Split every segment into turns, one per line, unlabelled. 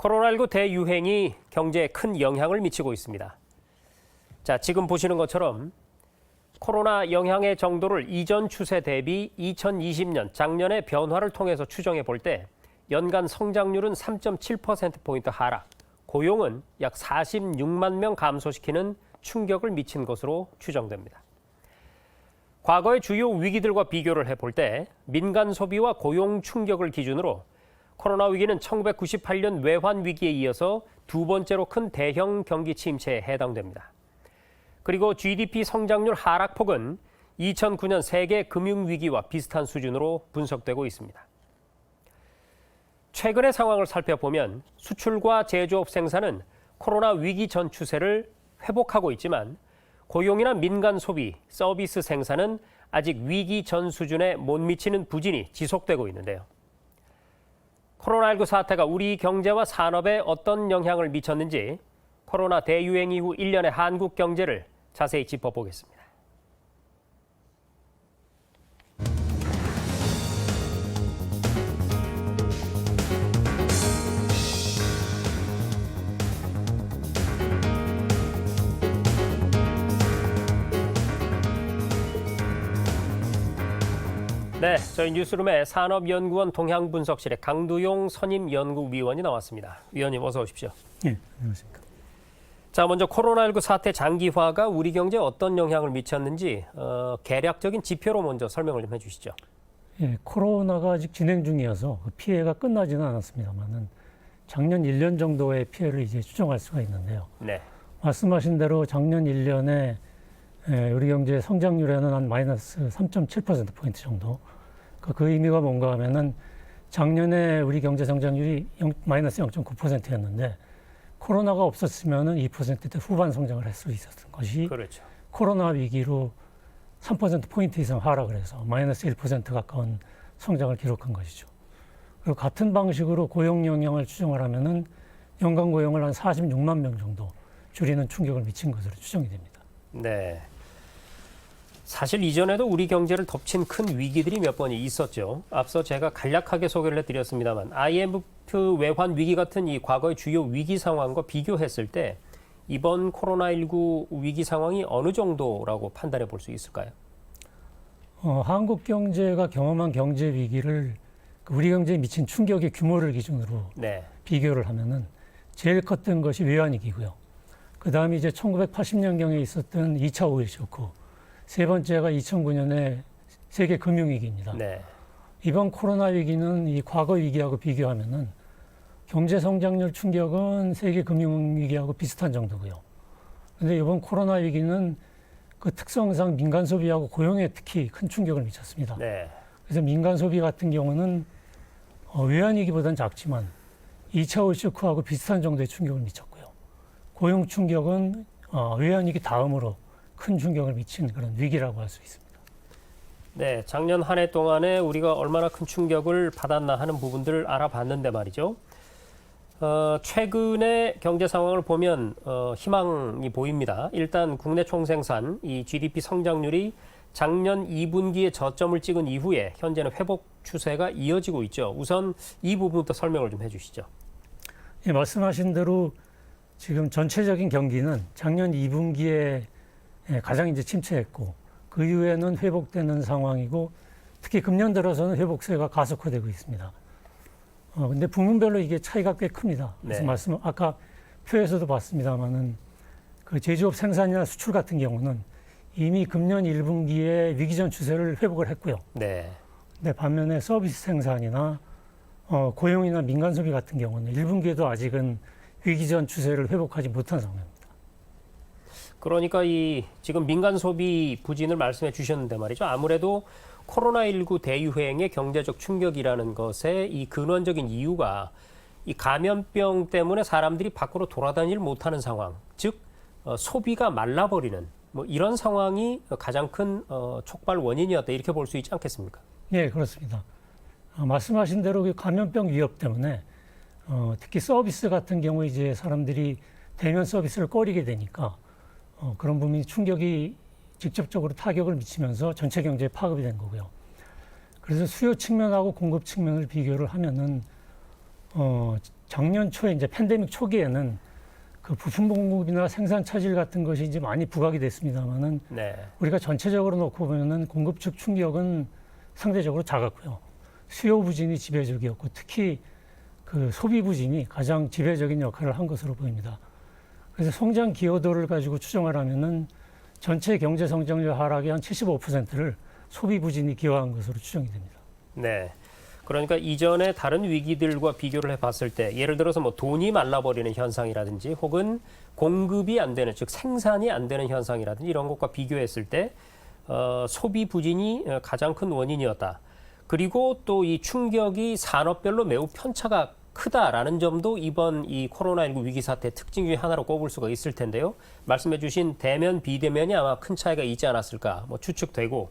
코로나19 대유행이 경제에 큰 영향을 미치고 있습니다. 자, 지금 보시는 것처럼 코로나 영향의 정도를 이전 추세 대비 2020년 작년의 변화를 통해서 추정해 볼 때 연간 성장률은 3.7%포인트 하락, 고용은 약 46만 명 감소시키는 충격을 미친 것으로 추정됩니다. 과거의 주요 위기들과 비교를 해볼 때 민간 소비와 고용 충격을 기준으로 코로나 위기는 1998년 외환 위기에 이어서 두 번째로 큰 대형 경기 침체에 해당됩니다. 그리고 GDP 성장률 하락폭은 2009년 세계 금융위기와 비슷한 수준으로 분석되고 있습니다. 최근의 상황을 살펴보면 수출과 제조업 생산은 코로나 위기 전 추세를 회복하고 있지만 고용이나 민간 소비, 서비스 생산은 아직 위기 전 수준에 못 미치는 부진이 지속되고 있는데요. 코로나19 사태가 우리 경제와 산업에 어떤 영향을 미쳤는지 코로나 대유행 이후 1년의 한국 경제를 자세히 짚어보겠습니다. 네, 저희 뉴스룸에 산업연구원 동향분석실의 강두용 선임연구위원이 나왔습니다. 위원님 어서 오십시오.
네, 안녕하십니까.
자, 먼저 코로나19 사태 장기화가 우리 경제에 어떤 영향을 미쳤는지 개략적인 지표로 먼저 설명을 좀 해주시죠.
예, 코로나가 아직 진행 중이어서 피해가 끝나지는 않았습니다만은 작년 1년 정도의 피해를 이제 추정할 수가 있는데요.
네.
말씀하신 대로 작년 1년에 우리 경제 성장률에는 한 마이너스 3.7%포인트 정도. 그 의미가 뭔가 하면은 작년에 우리 경제 성장률이 마이너스 0.9%였는데 코로나가 없었으면은 2%대 후반 성장을 할 수 있었던 것이
그렇죠.
코로나 위기로 3%포인트 이상 하락을 해서 마이너스 1% 가까운 성장을 기록한 것이죠. 그리고 같은 방식으로 고용 영향을 추정을 하면은 연간 고용을 한 46만 명 정도 줄이는 충격을 미친 것으로 추정이 됩니다.
네. 사실 이전에도 우리 경제를 덮친 큰 위기들이 몇 번이 있었죠. 앞서 제가 간략하게 소개를 해드렸습니다만 IMF 외환 위기 같은 이 과거의 주요 위기 상황과 비교했을 때 이번 코로나19 위기 상황이 어느 정도라고 판단해 볼 수 있을까요?
한국 경제가 경험한 경제 위기를 우리 경제에 미친 충격의 규모를 기준으로
네. 비교를
하면은 제일 컸던 것이 외환위기고요. 그 다음에 이제 1980년경에 있었던 2차 오일 쇼크, 세 번째가 2009년의 세계 금융위기입니다.
네.
이번 코로나 위기는 이 과거 위기하고 비교하면은 경제 성장률 충격은 세계 금융위기하고 비슷한 정도고요. 그런데 이번 코로나 위기는 그 특성상 민간 소비하고 고용에 특히 큰 충격을 미쳤습니다.
네.
그래서 민간 소비 같은 경우는 외환위기보다는 작지만 2차 오일 쇼크하고 비슷한 정도의 충격을 미쳤고요. 고용 충격은 외환위기 다음으로 큰 충격을 미친 그런 위기라고 할 수 있습니다.
네, 작년 한 해 동안에 우리가 얼마나 큰 충격을 받았나 하는 부분들을 알아봤는데 말이죠. 최근의 경제 상황을 보면 희망이 보입니다. 일단 국내 총생산, 이 GDP 성장률이 작년 2분기에 저점을 찍은 이후에 현재는 회복 추세가 이어지고 있죠. 우선 이 부분부터 설명을 좀 해주시죠.
예, 말씀하신 대로 지금 전체적인 경기는 작년 2분기에 가장 이제 침체했고 그 이후에는 회복되는 상황이고 특히 금년 들어서는 회복세가 가속화되고 있습니다. 근데 부문별로 이게 차이가 꽤 큽니다. 그래서
네.
아까 표에서도 봤습니다만은 그 제조업 생산이나 수출 같은 경우는 이미 금년 1분기에 위기 전 추세를 회복을 했고요.
네.
근데 반면에 서비스 생산이나 고용이나 민간 소비 같은 경우는 1분기에도 아직은 위기 전 추세를 회복하지 못한 상황입니다.
그러니까 이 지금 민간 소비 부진을 말씀해 주셨는데 말이죠. 아무래도 코로나19 대유행의 경제적 충격이라는 것의 이 근원적인 이유가 이 감염병 때문에 사람들이 밖으로 돌아다니질 못하는 상황, 즉 소비가 말라버리는 뭐 이런 상황이 가장 큰 촉발 원인이었다 이렇게 볼 수 있지 않겠습니까?
네, 그렇습니다. 말씀하신 대로 그 감염병 위협 때문에 특히 서비스 같은 경우에 이제 사람들이 대면 서비스를 꺼리게 되니까 그런 부분이 충격이 직접적으로 타격을 미치면서 전체 경제에 파급이 된 거고요. 그래서 수요 측면하고 공급 측면을 비교를 하면은 작년 초에 이제 팬데믹 초기에는 그 부품 공급이나 생산 차질 같은 것이 이제 많이 부각이 됐습니다만은
네.
우리가 전체적으로 놓고 보면은 공급 측 충격은 상대적으로 작았고요. 수요 부진이 지배적이었고 특히 그 소비 부진이 가장 지배적인 역할을 한 것으로 보입니다. 그래서 성장 기여도를 가지고 추정을 하면은 전체 경제 성장률 하락의 한 75%를 소비 부진이 기여한 것으로 추정이 됩니다.
네. 그러니까 이전에 다른 위기들과 비교를 해봤을 때 예를 들어서 뭐 돈이 말라버리는 현상이라든지 혹은 공급이 안 되는 즉 생산이 안 되는 현상이라든지 이런 것과 비교했을 때 소비 부진이 가장 큰 원인이었다. 그리고 또 이 충격이 산업별로 매우 편차가 크다라는 점도 이번 이 코로나19 위기 사태 특징 중에 하나로 꼽을 수가 있을 텐데요. 말씀해 주신 대면, 비대면이 아마 큰 차이가 있지 않았을까 뭐 추측되고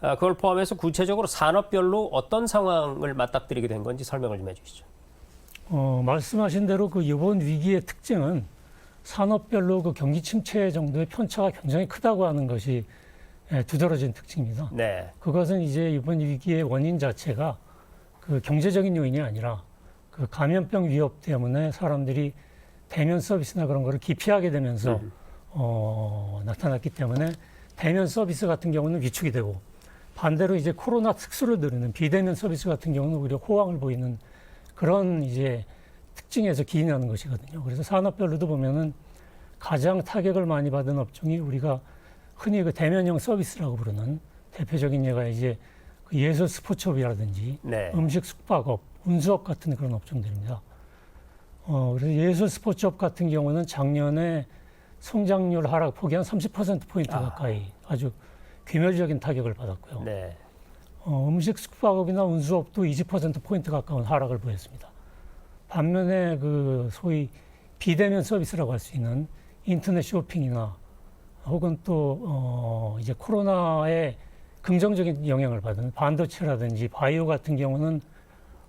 그걸 포함해서 구체적으로 산업별로 어떤 상황을 맞닥뜨리게 된 건지 설명을 좀 해주시죠.
말씀하신 대로 그 이번 위기의 특징은 산업별로 그 경기 침체 정도의 편차가 굉장히 크다고 하는 것이 두드러진 특징입니다.
네.
그것은 이제 이번 위기의 원인 자체가 그 경제적인 요인이 아니라 그 감염병 위협 때문에 사람들이 대면 서비스나 그런 거를 기피하게 되면서 나타났기 때문에 대면 서비스 같은 경우는 위축이 되고 반대로 이제 코로나 특수를 누리는 비대면 서비스 같은 경우는 오히려 호황을 보이는 그런 이제 특징에서 기인하는 것이거든요. 그래서 산업별로도 보면은 가장 타격을 많이 받은 업종이 우리가 흔히 그 대면형 서비스라고 부르는 대표적인 예가 이제 그 예술 스포츠업이라든지
네.
음식 숙박업, 운수업 같은 그런 업종들입니다. 그래서 예술 스포츠업 같은 경우는 작년에 성장률 하락폭이 한 30%포인트 가까이 아주 괴멸적인 타격을 받았고요.
네.
음식 숙박업이나 운수업도 20%포인트 가까운 하락을 보였습니다. 반면에 그 소위 비대면 서비스라고 할 수 있는 인터넷 쇼핑이나 혹은 또 이제 코로나의 긍정적인 영향을 받은 반도체라든지 바이오 같은 경우는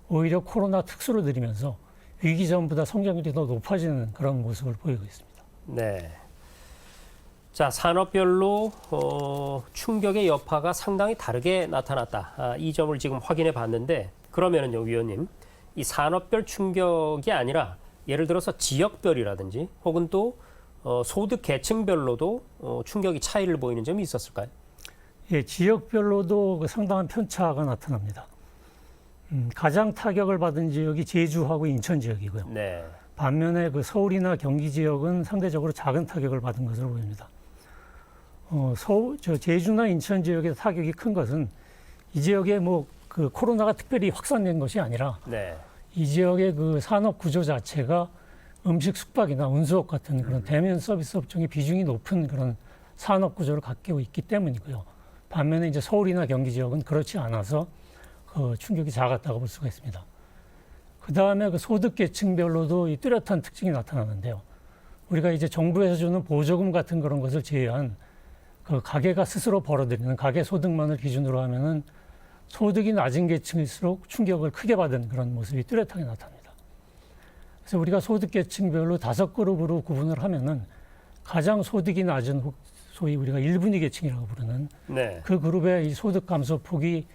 오히려 코로나 특수를 들이면서 위기 전보다 성장률이 더 높아지는 그런 모습을 보이고 있습니다.
네. 자, 산업별로 충격의 여파가 상당히 다르게 나타났다. 이 점을 지금 확인해 봤는데 그러면은요, 위원님, 이 산업별 충격이 아니라 예를 들어서 지역별이라든지 혹은 또 소득 계층별로도 충격이 차이를 보이는 점이 있었을까요?
예, 지역별로도 그 상당한 편차가 나타납니다. 가장 타격을 받은 지역이 제주하고 인천 지역이고요.
네.
반면에 그 서울이나 경기 지역은 상대적으로 작은 타격을 받은 것으로 보입니다. 제주나 인천 지역의 타격이 큰 것은 이 지역에 뭐 그 코로나가 특별히 확산된 것이 아니라
네.
이 지역의 그 산업 구조 자체가 음식 숙박이나 운수업 같은 그런 대면 서비스 업종의 비중이 높은 그런 산업 구조를 갖고 있기 때문이고요. 반면에 이제 서울이나 경기 지역은 그렇지 않아서 그 충격이 작았다고 볼 수가 있습니다. 그 다음에 그 소득 계층별로도 이 뚜렷한 특징이 나타나는데요. 우리가 이제 정부에서 주는 보조금 같은 그런 것을 제외한 그 가게가 스스로 벌어들이는 가계 소득만을 기준으로 하면은 소득이 낮은 계층일수록 충격을 크게 받은 그런 모습이 뚜렷하게 나타납니다. 그래서 우리가 소득 계층별로 5그룹으로 구분을 하면은 가장 소득이 낮은 소위 우리가 1분위 계층이라고 부르는
네.
그 그룹의 이 소득 감소 폭이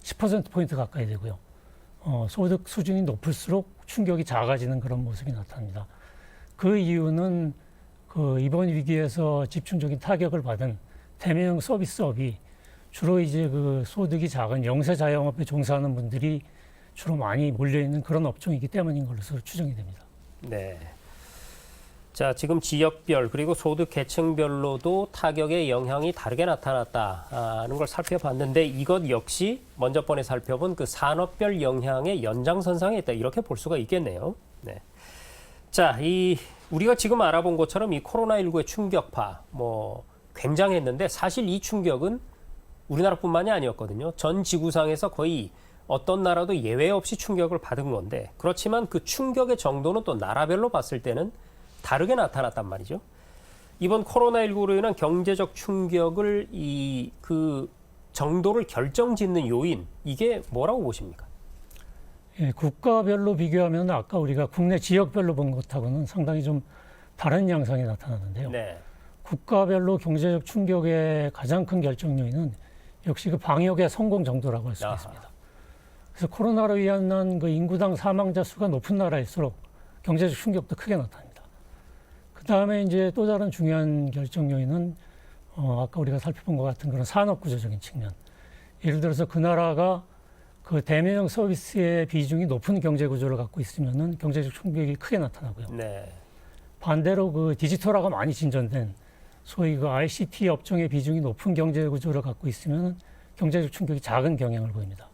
10%포인트 가까이 되고요. 소득 수준이 높을수록 충격이 작아지는 그런 모습이 나타납니다. 그 이유는 그 이번 위기에서 집중적인 타격을 받은 대면형 서비스업이 주로 이제 그 소득이 작은 영세 자영업에 종사하는 분들이 주로 많이 몰려있는 그런 업종이기 때문인 것으로 추정이 됩니다.
네. 자, 지금 지역별 그리고 소득 계층별로도 타격의 영향이 다르게 나타났다는 걸 살펴봤는데 이것 역시 먼저 번에 살펴본 그 산업별 영향의 연장선상에 있다 이렇게 볼 수가 있겠네요. 네. 자, 우리가 지금 알아본 것처럼 이 코로나19의 충격파 굉장했는데 사실 이 충격은 우리나라뿐만이 아니었거든요. 전 지구상에서 거의 어떤 나라도 예외 없이 충격을 받은 건데 그렇지만 그 충격의 정도는 또 나라별로 봤을 때는 다르게 나타났단 말이죠. 이번 코로나19로 인한 경제적 충격을 그 정도를 결정짓는 요인 이게 뭐라고 보십니까?
예, 국가별로 비교하면 아까 우리가 국내 지역별로 본 것하고는 상당히 좀 다른 양상이 나타나는데요.
네.
국가별로 경제적 충격의 가장 큰 결정 요인은 역시 그 방역의 성공 정도라고 할 수 있습니다. 그래서 코로나로 인한 그 인구당 사망자 수가 높은 나라일수록 경제적 충격도 크게 나타납니다. 그 다음에 이제 또 다른 중요한 결정 요인은 아까 우리가 살펴본 것 같은 그런 산업 구조적인 측면. 예를 들어서 그 나라가 그 대면형 서비스의 비중이 높은 경제 구조를 갖고 있으면은 경제적 충격이 크게 나타나고요.
네.
반대로 그 디지털화가 많이 진전된 소위 그 ICT 업종의 비중이 높은 경제 구조를 갖고 있으면 경제적 충격이 작은 경향을 보입니다.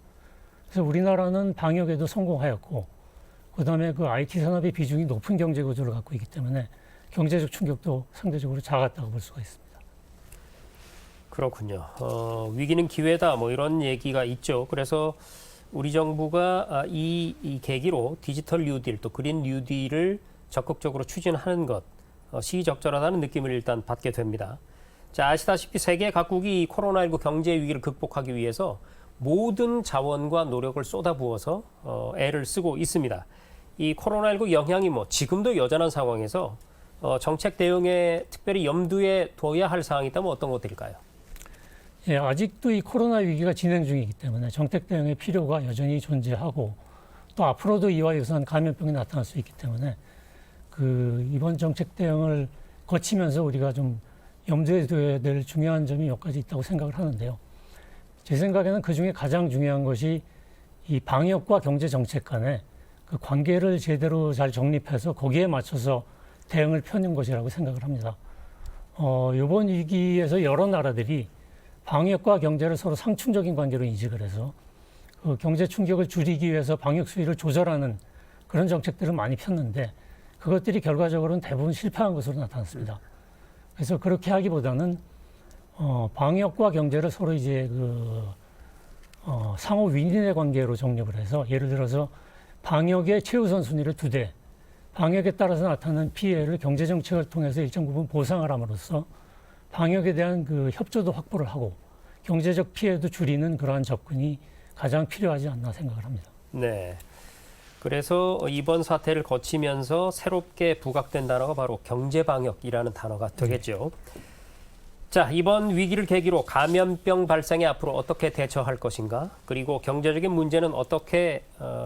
그래서 우리나라는 방역에도 성공하였고, 그 다음에 그 IT 산업의 비중이 높은 경제 구조를 갖고 있기 때문에 경제적 충격도 상대적으로 작았다고 볼 수가 있습니다.
그렇군요. 위기는 기회다 뭐 이런 얘기가 있죠. 그래서 우리 정부가 이 계기로 디지털 뉴딜 또 그린 뉴딜을 적극적으로 추진하는 것 시기적절하다는 느낌을 일단 받게 됩니다. 자, 아시다시피 세계 각국이 코로나19 경제 위기를 극복하기 위해서 모든 자원과 노력을 쏟아부어서 애를 쓰고 있습니다. 이 코로나19 영향이 뭐 지금도 여전한 상황에서 정책 대응에 특별히 염두에 둬야 할 사항이 있다면 어떤 것들일까요?
예, 아직도 이 코로나 위기가 진행 중이기 때문에 정책 대응의 필요가 여전히 존재하고 또 앞으로도 이와 유사한 감염병이 나타날 수 있기 때문에 그 이번 정책 대응을 거치면서 우리가 좀 염두에 둬야 될 중요한 점이 몇 가지 있다고 생각을 하는데요. 제 생각에는 그 중에 가장 중요한 것이 이 방역과 경제 정책 간의 그 관계를 제대로 잘 정립해서 거기에 맞춰서 대응을 펴는 것이라고 생각을 합니다. 이번 위기에서 여러 나라들이 방역과 경제를 서로 상충적인 관계로 인식을 해서 그 경제 충격을 줄이기 위해서 방역 수위를 조절하는 그런 정책들을 많이 폈는데 그것들이 결과적으로는 대부분 실패한 것으로 나타났습니다. 그래서 그렇게 하기보다는 방역과 경제를 서로 이제 상호 윈윈의 관계로 정립을 해서 예를 들어서 방역의 최우선 순위를 2대, 방역에 따라서 나타나는 피해를 경제 정책을 통해서 일정 부분 보상을 함으로써 방역에 대한 그 협조도 확보를 하고 경제적 피해도 줄이는 그러한 접근이 가장 필요하지 않나 생각을 합니다.
네. 그래서 이번 사태를 거치면서 새롭게 부각된 단어가 바로 경제방역이라는 단어가 되겠죠. 자, 이번 위기를 계기로 감염병 발생에 앞으로 어떻게 대처할 것인가, 그리고 경제적인 문제는 어떻게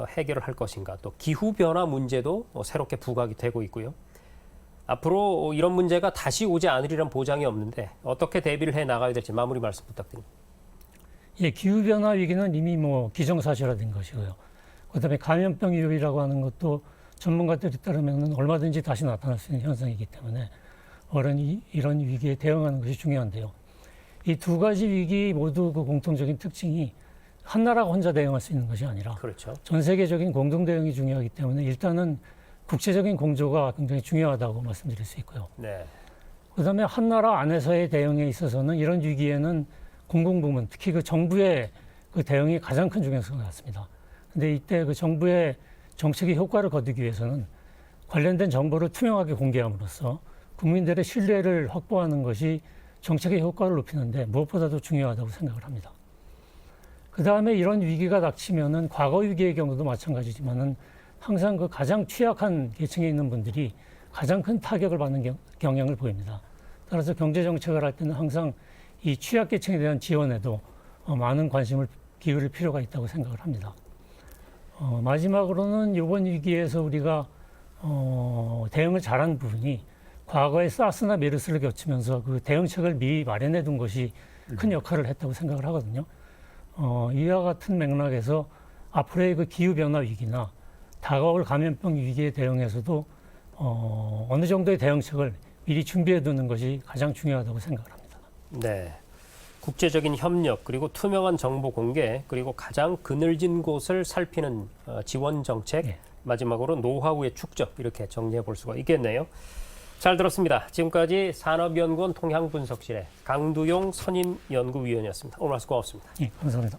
해결을 할 것인가, 또 기후변화 문제도 새롭게 부각이 되고 있고요. 앞으로 이런 문제가 다시 오지 않으리란 보장이 없는데 어떻게 대비를 해 나가야 될지 마무리 말씀 부탁드립니다.
예, 기후변화 위기는 이미 뭐 기정사실화된 것이고요. 그다음에 감염병 위협이라고 하는 것도 전문가들이 따르면 얼마든지 다시 나타날 수 있는 현상이기 때문에 이런 위기에 대응하는 것이 중요한데요. 이 두 가지 위기 모두 그 공통적인 특징이 한 나라가 혼자 대응할 수 있는 것이 아니라
그렇죠.
전 세계적인 공동 대응이 중요하기 때문에 일단은 국제적인 공조가 굉장히 중요하다고 말씀드릴 수 있고요.
네.
그다음에 한 나라 안에서의 대응에 있어서는 이런 위기에는 공공부문, 특히 그 정부의 그 대응이 가장 큰 중요성을 갖습니다. 근데 이때 그 정부의 정책의 효과를 거두기 위해서는 관련된 정보를 투명하게 공개함으로써 국민들의 신뢰를 확보하는 것이 정책의 효과를 높이는데 무엇보다도 중요하다고 생각을 합니다. 그다음에 이런 위기가 닥치면은 과거 위기의 경우도 마찬가지지만은 항상 그 가장 취약한 계층에 있는 분들이 가장 큰 타격을 받는 경향을 보입니다. 따라서 경제 정책을 할 때는 항상 이 취약계층에 대한 지원에도 많은 관심을 기울일 필요가 있다고 생각을 합니다. 마지막으로는 이번 위기에서 우리가 대응을 잘한 부분이 과거에 사스나 메르스를 겪으면서 그 대응책을 미리 마련해 둔 것이 큰 역할을 했다고 생각을 하거든요. 이와 같은 맥락에서 앞으로의 그 기후변화 위기나 다가올 감염병 위기에 대응해서도 어느 정도의 대응책을 미리 준비해 두는 것이 가장 중요하다고 생각을 합니다.
네. 국제적인 협력, 그리고 투명한 정보 공개, 그리고 가장 그늘진 곳을 살피는 지원 정책,
예.
마지막으로 노하우의 축적, 이렇게 정리해 볼 수가 있겠네요. 잘 들었습니다. 지금까지 산업연구원 통향분석실의 강두용 선임연구위원이었습니다. 오늘 말씀 고맙습니다.
예, 감사합니다.